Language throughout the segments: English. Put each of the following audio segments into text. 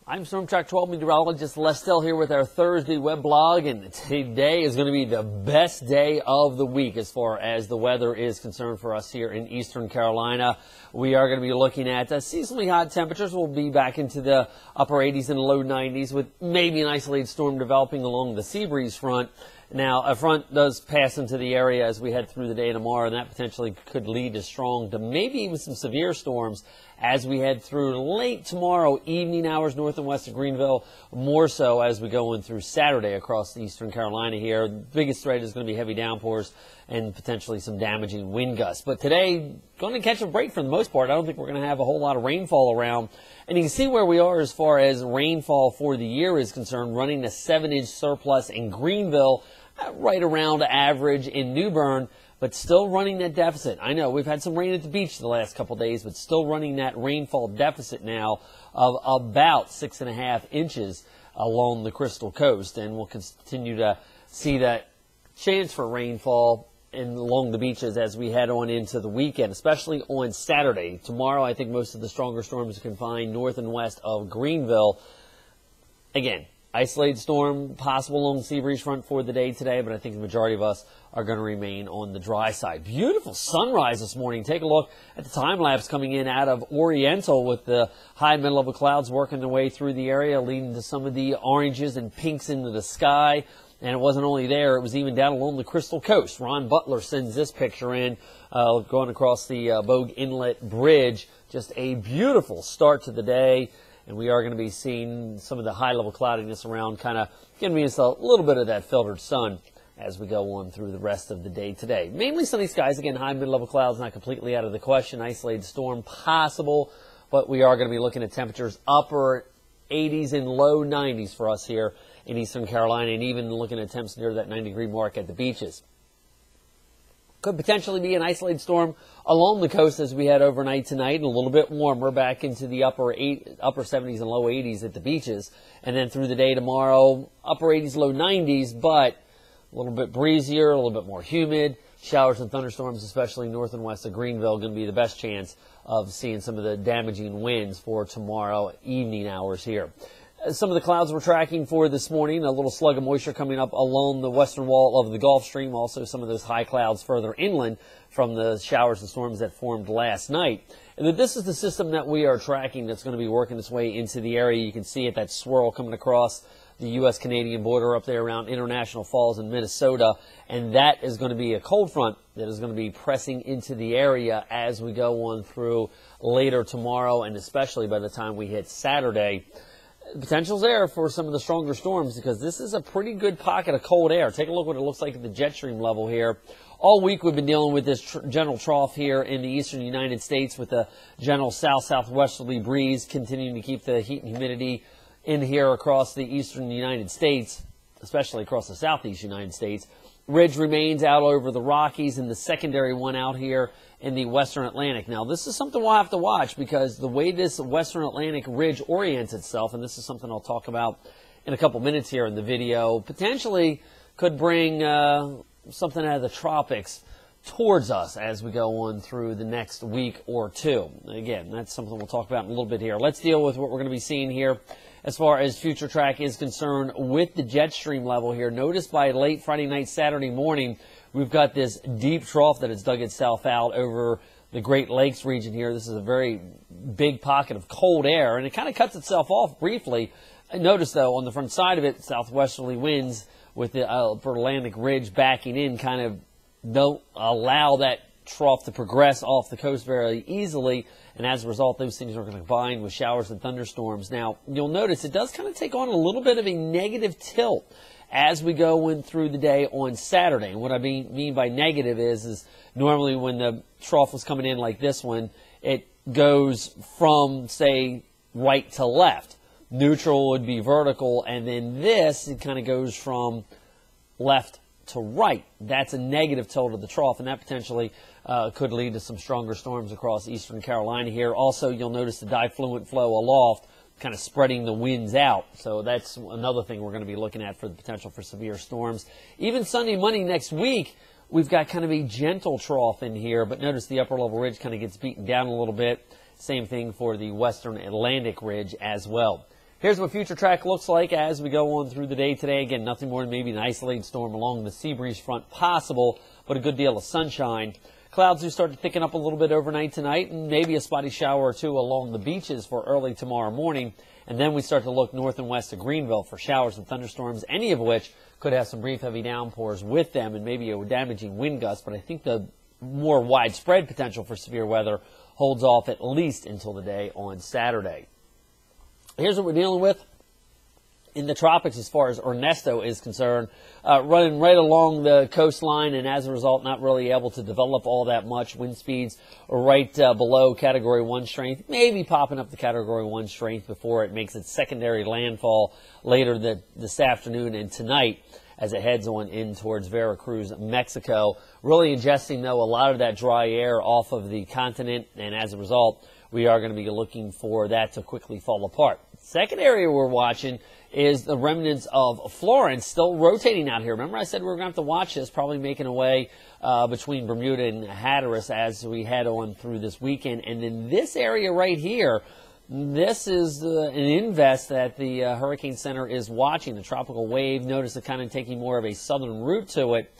I'm Storm Track 12 meteorologist Les Still here with our Thursday web blog, and today is going to be the best day of the week as far as the weather is concerned for us here in Eastern Carolina. We are going to be looking at seasonally hot temperatures. We'll be back into the upper 80s and low 90s with maybe an isolated storm developing along the sea breeze front. Now, a front does pass into the area as we head through the day tomorrow, and that potentially could lead to strong to maybe even some severe storms as we head through late tomorrow evening hours north and west of Greenville, more so as we go in through Saturday across Eastern Carolina here. The biggest threat is going to be heavy downpours and potentially some damaging wind gusts. But today, going to catch a break for the most part. I don't think we're going to have a whole lot of rainfall around. And you can see where we are as far as rainfall for the year is concerned, running a 7-inch surplus in Greenville, right around average in New Bern, but still running that deficit. I know we've had some rain at the beach the last couple days, but still running that rainfall deficit now of about 6.5 inches along the Crystal Coast. And we'll continue to see that chance for rainfall along the beaches as we head on into the weekend, especially on Saturday. Tomorrow, I think most of the stronger storms are confined north and west of Greenville. Again, isolated storm possible along the sea breeze front for the day today, but I think the majority of us are going to remain on the dry side. Beautiful sunrise this morning. Take a look at the time lapse coming in out of Oriental with the high mid-level clouds working their way through the area, leading to some of the oranges and pinks into the sky. And it wasn't only there, it was even down along the Crystal Coast. Ron Butler sends this picture in, going across the Bogue Inlet Bridge. Just a beautiful start to the day. And we are going to be seeing some of the high-level cloudiness around, kind of giving us a little bit of that filtered sun as we go on through the rest of the day today. Mainly sunny skies. Again, high mid-level clouds not completely out of the question. Isolated storm possible, but we are going to be looking at temperatures upper 80s and low 90s for us here in Eastern Carolina, and even looking at temps near that 90-degree mark at the beaches. Could potentially be an isolated storm along the coast as we head overnight tonight, and a little bit warmer back into the upper 70s and low 80s at the beaches. And then through the day tomorrow, upper 80s, low 90s, but a little bit breezier, a little bit more humid. Showers and thunderstorms, especially north and west of Greenville, going to be the best chance of seeing some of the damaging winds for tomorrow evening hours here. Some of the clouds we're tracking for this morning, a little slug of moisture coming up along the western wall of the Gulf Stream, also some of those high clouds further inland from the showers and storms that formed last night. And that this is the system that we are tracking that's going to be working its way into the area. You can see it, that swirl coming across the U.S.-Canadian border up there around International Falls in Minnesota. And that is going to be a cold front that is going to be pressing into the area as we go on through later tomorrow, and especially by the time we hit Saturday. Potential's there for some of the stronger storms because this is a pretty good pocket of cold air. Take a look what it looks like at the jet stream level here. All week we've been dealing with this general trough here in the eastern United States with a general south-southwesterly breeze continuing to keep the heat and humidity in here across the eastern United States, especially across the southeast United States. Ridge remains out over the Rockies and the secondary one out here in the western Atlantic. Now, this is something we'll have to watch because the way this western Atlantic ridge orients itself, and this is something I'll talk about in a couple minutes here in the video, potentially could bring something out of the tropics towards us as we go on through the next week or two. Again, that's something we'll talk about in a little bit here. Let's deal with what we're going to be seeing here as far as future track is concerned with the jet stream level here. Notice by late Friday night, Saturday morning, we've got this deep trough that has dug itself out over the Great Lakes region here. This is a very big pocket of cold air, and it kind of cuts itself off briefly. Notice, though, on the front side of it, southwesterly winds with the upper Atlantic ridge backing in kind of don't allow that trough to progress off the coast very easily, and as a result, those things are going to combine with showers and thunderstorms. Now, you'll notice it does kind of take on a little bit of a negative tilt as we go in through the day on Saturday. And what I mean by negative is normally when the trough was coming in like this one, it goes from, say, right to left. Neutral would be vertical, and then this, it kind of goes from left to right. That's a negative tilt of the trough, and that potentially could lead to some stronger storms across eastern Carolina here. Also, you'll notice the difluent flow aloft kind of spreading the winds out. So that's another thing we're going to be looking at for the potential for severe storms. Even Sunday, Monday next week, we've got kind of a gentle trough in here, but notice the upper level ridge kind of gets beaten down a little bit. Same thing for the western Atlantic ridge as well. Here's what future track looks like as we go on through the day today. Again, nothing more than maybe an isolated storm along the sea breeze front possible, but a good deal of sunshine. Clouds do start to thicken up a little bit overnight tonight, and maybe a spotty shower or two along the beaches for early tomorrow morning. And then we start to look north and west of Greenville for showers and thunderstorms, any of which could have some brief heavy downpours with them and maybe a damaging wind gust. But I think the more widespread potential for severe weather holds off at least until the day on Saturday. Here's what we're dealing with in the tropics as far as Ernesto is concerned, running right along the coastline, and as a result not really able to develop all that much. Wind speeds are right below Category 1 strength, maybe popping up to Category 1 strength before it makes its secondary landfall later this afternoon and tonight as it heads on in towards Veracruz, Mexico. Really ingesting, though, a lot of that dry air off of the continent, and as a result, we are going to be looking for that to quickly fall apart. Second area we're watching is the remnants of Florence still rotating out here. Remember I said we were going to have to watch this, probably making a way between Bermuda and Hatteras as we head on through this weekend. And in this area right here, this is an invest that the Hurricane Center is watching. The tropical wave, notice it kind of taking more of a southern route to it.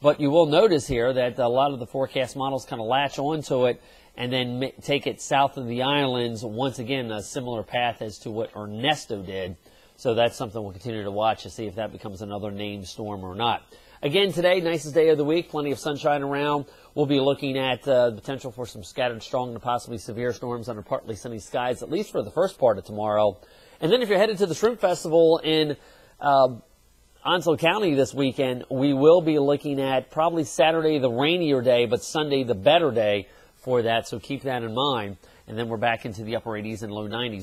But you will notice here that a lot of the forecast models kind of latch onto it and then take it south of the islands. Once again, a similar path as to what Ernesto did. So that's something we'll continue to watch to see if that becomes another named storm or not. Again, today, nicest day of the week, plenty of sunshine around. We'll be looking at the potential for some scattered strong to possibly severe storms under partly sunny skies, at least for the first part of tomorrow. And then if you're headed to the Shrimp Festival in Onslow County this weekend, we will be looking at probably Saturday the rainier day, but Sunday the better day for that. So keep that in mind. And then we're back into the upper 80s and low 90s.